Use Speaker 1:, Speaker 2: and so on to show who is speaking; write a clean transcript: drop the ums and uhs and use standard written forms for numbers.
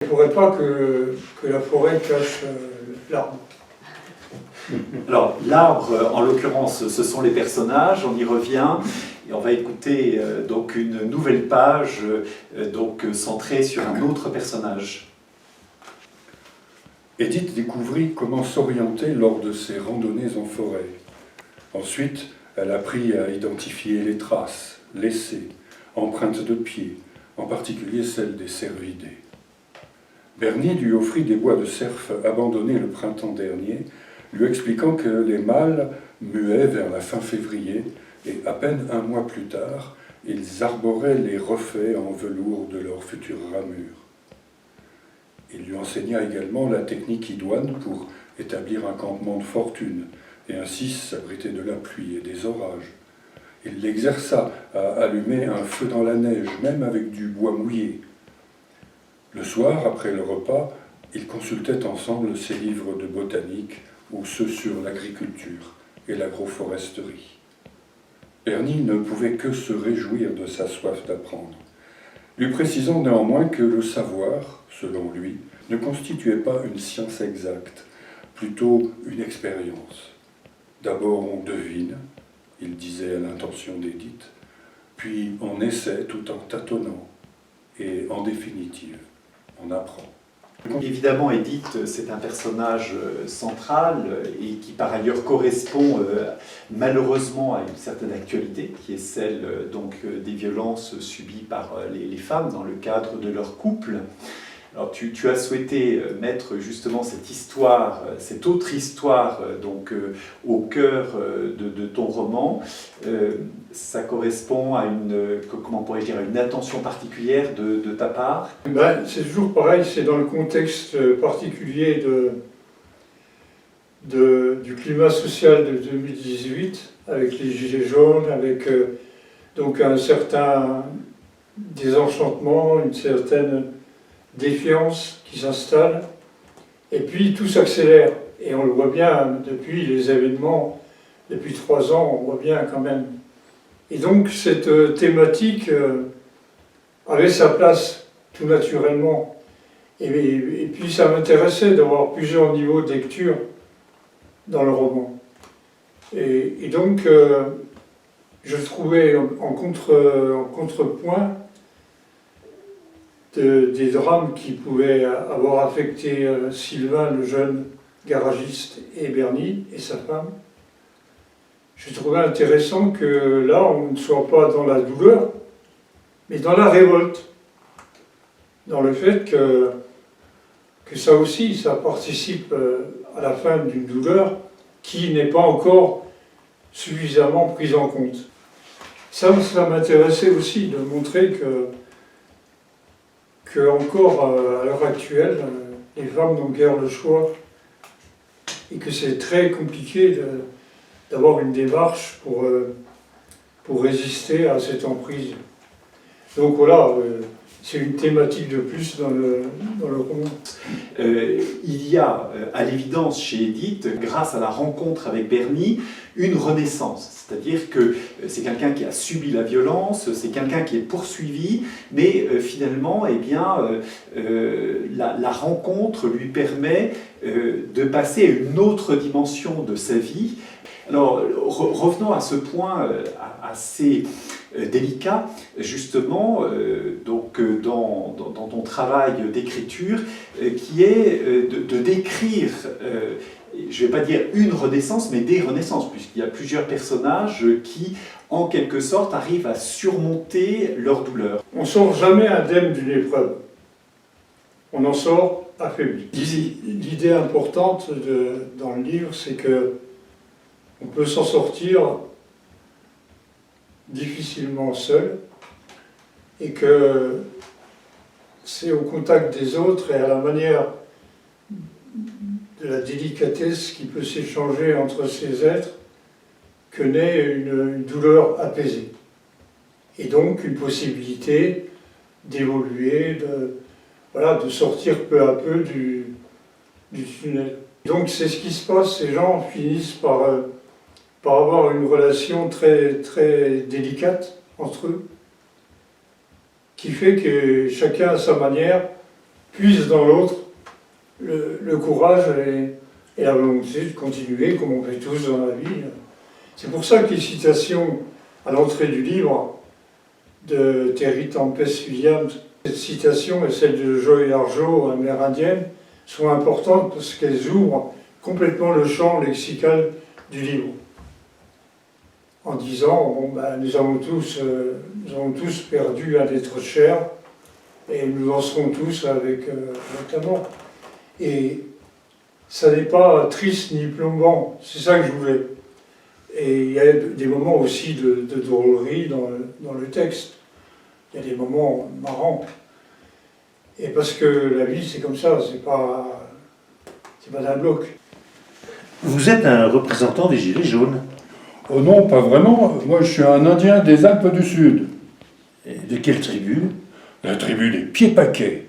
Speaker 1: Il ne faudrait pas que la forêt cache l'arbre.
Speaker 2: Alors, l'arbre, en l'occurrence, ce sont les personnages, on y revient, et on va écouter donc une nouvelle page centrée sur un autre personnage.
Speaker 3: Edith découvrit comment s'orienter lors de ses randonnées en forêt. Ensuite, elle apprit à identifier les traces, laissées, empreintes de pieds, en particulier celles des cervidés. Bernie lui offrit des bois de cerf abandonnés le printemps dernier, lui expliquant que les mâles muaient vers la fin février et à peine un mois plus tard, ils arboraient les refets en velours de leur future ramure. Il lui enseigna également la technique idoine pour établir un campement de fortune et ainsi s'abriter de la pluie et des orages. Il l'exerça à allumer un feu dans la neige, même avec du bois mouillé. Le soir, après le repas, ils consultaient ensemble ses livres de botanique ou ceux sur l'agriculture et l'agroforesterie. Bernie ne pouvait que se réjouir de sa soif d'apprendre, lui précisant néanmoins que le savoir, selon lui, ne constituait pas une science exacte, plutôt une expérience. D'abord on devine, il disait à l'intention d'Edith, puis on essaie tout en tâtonnant, et en définitive, on apprend.
Speaker 2: Évidemment, Edith, c'est un personnage central et qui par ailleurs correspond malheureusement à une certaine actualité, qui est celle des violences subies par les femmes dans le cadre de leur couple. Alors tu as souhaité mettre justement cette histoire, cette autre histoire au cœur de ton roman. Ça correspond à comment pourrais-je dire, à une attention particulière de ta part?
Speaker 1: C'est toujours pareil, c'est dans le contexte particulier du climat social de 2018, avec les gilets jaunes, avec donc un certain désenchantement, une certaine défiance qui s'installe, et puis tout s'accélère. Et on le voit bien depuis les événements, depuis 3 ans, on voit bien quand même. Et donc cette thématique avait sa place tout naturellement. Et puis ça m'intéressait d'avoir plusieurs niveaux de lecture dans le roman. Et donc je trouvais en contrepoint des drames qui pouvaient avoir affecté Sylvain, le jeune garagiste, et Bernie et sa femme. Je trouvais intéressant que là, on ne soit pas dans la douleur, mais dans la révolte. Dans le fait que ça aussi, ça participe à la fin d'une douleur qui n'est pas encore suffisamment prise en compte. Ça m'intéressait aussi de montrer que encore à l'heure actuelle, les femmes n'ont guère le choix et que c'est très compliqué d'avoir une démarche pour résister à cette emprise. Donc voilà, c'est une thématique de plus dans le roman.
Speaker 2: Il y a à l'évidence chez Edith, grâce à la rencontre avec Bernie, une renaissance. C'est-à-dire que c'est quelqu'un qui a subi la violence, c'est quelqu'un qui est poursuivi, mais finalement, la rencontre lui permet de passer à une autre dimension de sa vie. Alors, revenons à ce point assez délicat, justement, dans ton travail d'écriture, qui est de décrire, je ne vais pas dire une renaissance, mais des renaissances, puisqu'il y a plusieurs personnages qui, en quelque sorte, arrivent à surmonter leur douleur.
Speaker 1: On ne sort jamais indemne d'une épreuve. On en sort affaibli. L'idée importante dans le livre, c'est que on peut s'en sortir difficilement seul et que c'est au contact des autres et à la manière de la délicatesse qui peut s'échanger entre ces êtres que naît une douleur apaisée. Et donc une possibilité d'évoluer, de sortir peu à peu du tunnel. Donc c'est ce qui se passe, ces gens finissent par avoir une relation très, très délicate entre eux, qui fait que chacun à sa manière puise dans l'autre le courage et la volonté de continuer comme on fait tous dans la vie. C'est pour ça que les citations à l'entrée du livre de Terry Tempest Williams, cette citation et celle de Joy Harjo, amérindienne, sont importantes parce qu'elles ouvrent complètement le champ lexical du livre. En disant, bon, ben, nous avons tous perdu un être cher et nous en serons tous avec la mort. Et ça n'est pas triste ni plombant, c'est ça que je voulais. Et il y a des moments aussi de drôlerie dans le texte. Il y a des moments marrants. Et parce que la vie, c'est comme ça, c'est pas d'un bloc.
Speaker 4: Vous êtes un représentant des Gilets jaunes.
Speaker 3: Oh non, pas vraiment. Moi, je suis un Indien des Alpes du Sud.
Speaker 4: Et de quelle tribu?
Speaker 3: La tribu des Pieds-Paquets.